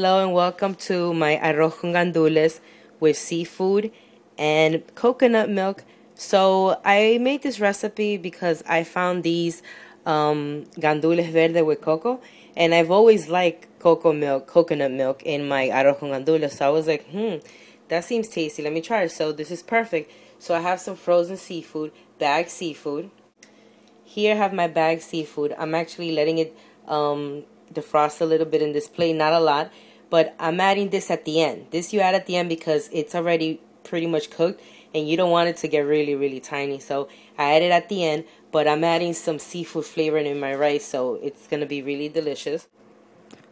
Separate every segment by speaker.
Speaker 1: Hello and welcome to my arroz con gandules with seafood and coconut milk. So I made this recipe because I found these gandules verde with coco, and I've always liked coconut milk in my arroz con gandules. So I was like, that seems tasty. Let me try it. So this is perfect. So I have some frozen seafood, bagged seafood. Here I have my bagged seafood. I'm actually letting it defrost a little bit in this plate, not a lot, but I'm adding this at the end. This you add at the end because it's already pretty much cooked and you don't want it to get really tiny. So I add it at the end, but I'm adding some seafood flavoring in my rice, so it's gonna be really delicious.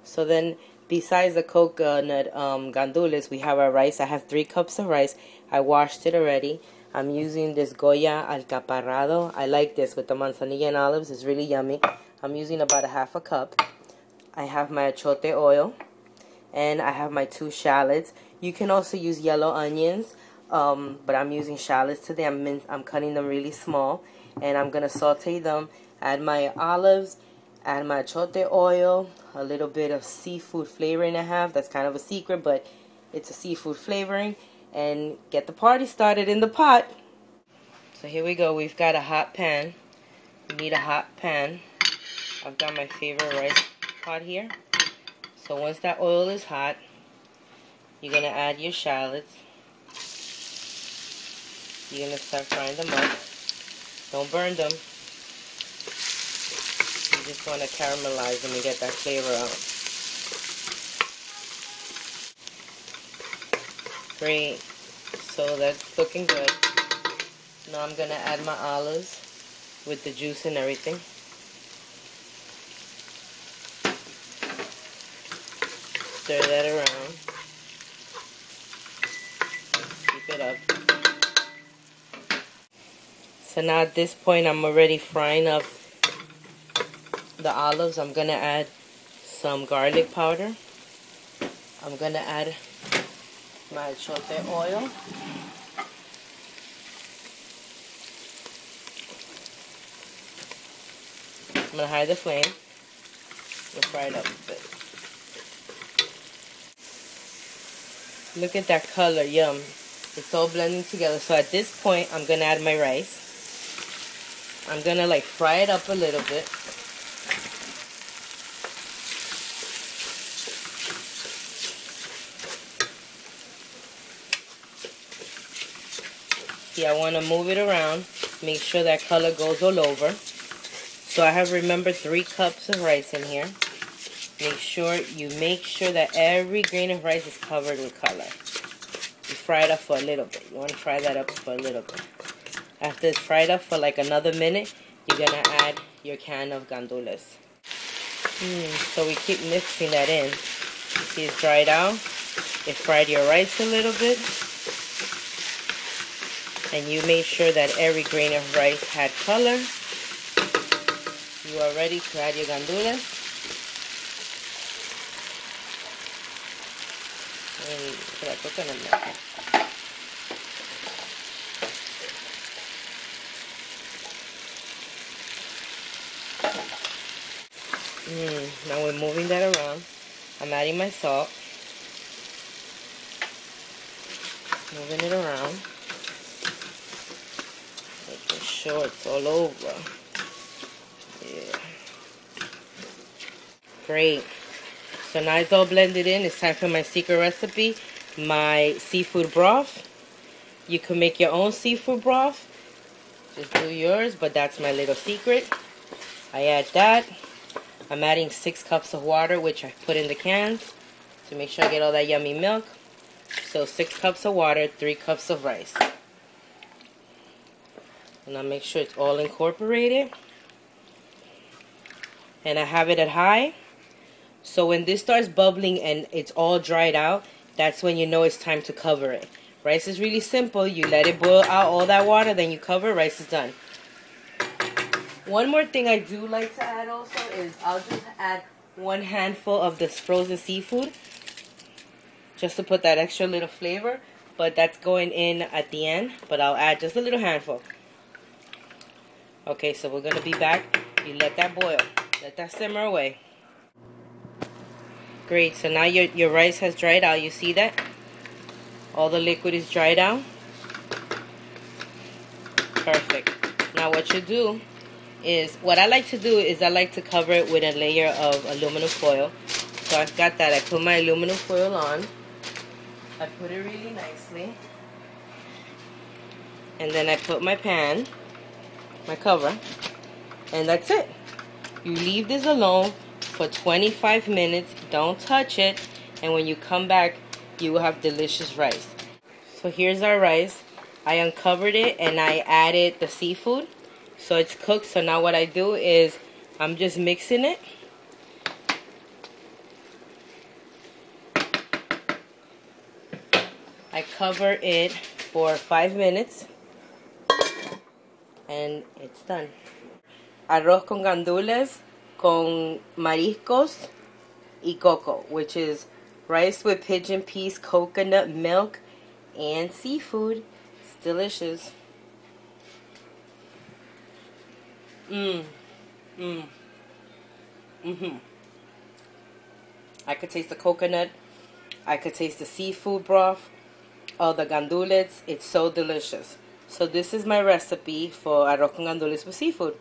Speaker 1: So then, besides the coconut gandules, we have our rice. I have 3 cups of rice. I washed it already. I'm using this Goya alcaparrado. I like this with the manzanilla and olives. It's really yummy. I'm using about a half a cup. I have my achote oil, and I have my 2 shallots. You can also use yellow onions, but I'm using shallots today. I'm cutting them really small, and I'm gonna saute them. Add my olives, add my achote oil, a little bit of seafood flavoring I have. That's kind of a secret, but it's a seafood flavoring, and get the party started in the pot. So here we go. We've got a hot pan. You need a hot pan. I've got my favorite rice pot here. So once that oil is hot, you're going to add your shallots. You're going to start frying them up. Don't burn them. You just want to caramelize them and get that flavor out. Great. So that's looking good. Now I'm going to add my olives with the juice and everything. Stir that around. Keep it up. So now at this point I'm already frying up the olives. I'm going to add some garlic powder. I'm going to add my achote oil. I'm going to hide the flame and fry it up a bit. Look at that color, yum. It's all blending together. So at this point, I'm going to add my rice. I'm going to like fry it up a little bit. See, I want to move it around. Make sure that color goes all over. So I have, remember, 3 cups of rice in here. Make sure that every grain of rice is covered with color. You fry it up for a little bit. You want to fry that up for a little bit. After it's fried up for like another minute, you're going to add your can of gandules. So we keep mixing that in. See, it's dried out. It fried your rice a little bit. And you made sure that every grain of rice had color. You are ready to add your gandules. And put our coconut milk. Now we're moving that around. I'm adding my salt. Moving it around. Making sure it's all over. Yeah. Great. So now it's all blended in. It's time for my secret recipe, my seafood broth. You can make your own seafood broth. Just do yours, but that's my little secret. I add that. I'm adding 6 cups of water, which I put in the cans to make sure I get all that yummy milk. So 6 cups of water, 3 cups of rice. And I'll make sure it's all incorporated. And I have it at high. So when this starts bubbling and it's all dried out, that's when you know it's time to cover it. Rice is really simple. You let it boil out all that water, then you cover, rice is done. One more thing I do like to add also is I'll just add 1 handful of this frozen seafood just to put that extra little flavor, but that's going in at the end, but I'll add just a little handful. Okay, so we're going to be back. You let that boil. Let that simmer away. Great, so now your rice has dried out. You see that? All the liquid is dried out. Perfect. Now what you do is, what I like to do is I like to cover it with a layer of aluminum foil. So I've got that. I put my aluminum foil on. I put it really nicely. And then I put my pan, my cover, and that's it. You leave this alone for 25 minutes. Don't touch it. And when you come back, you will have delicious rice. So here's our rice. I uncovered it and I added the seafood. So it's cooked. So now what I do is I'm just mixing it. I cover it for 5 minutes. And it's done. Arroz con gandules con mariscos y coco, which is rice with pigeon peas, coconut milk, and seafood. It's delicious. I could taste the coconut. I could taste the seafood broth. Oh, the gandules. It's so delicious. So this is my recipe for arroz con gandules with seafood.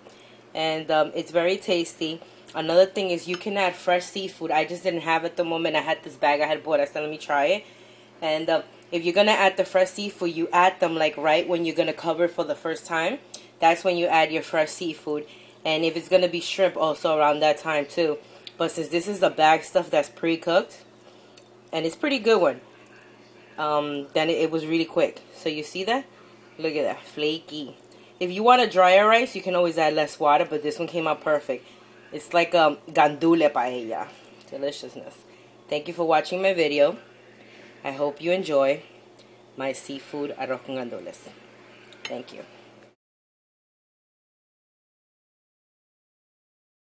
Speaker 1: And it's very tasty. Another thing is you can add fresh seafood. I just didn't have it at the moment. I had this bag I had bought. I said, let me try it. And if you're going to add the fresh seafood, you add them like right when you're going to cover it for the first time. That's when you add your fresh seafood. And if it's going to be shrimp, also around that time too. But since this is the bag stuff that's pre-cooked, and it's pretty good one, then it was really quick. So you see that? Look at that, flaky. If you want a drier rice, you can always add less water, but this one came out perfect. It's like a gandule paella. Deliciousness. Thank you for watching my video. I hope you enjoy my seafood arroz con gandules. Thank you.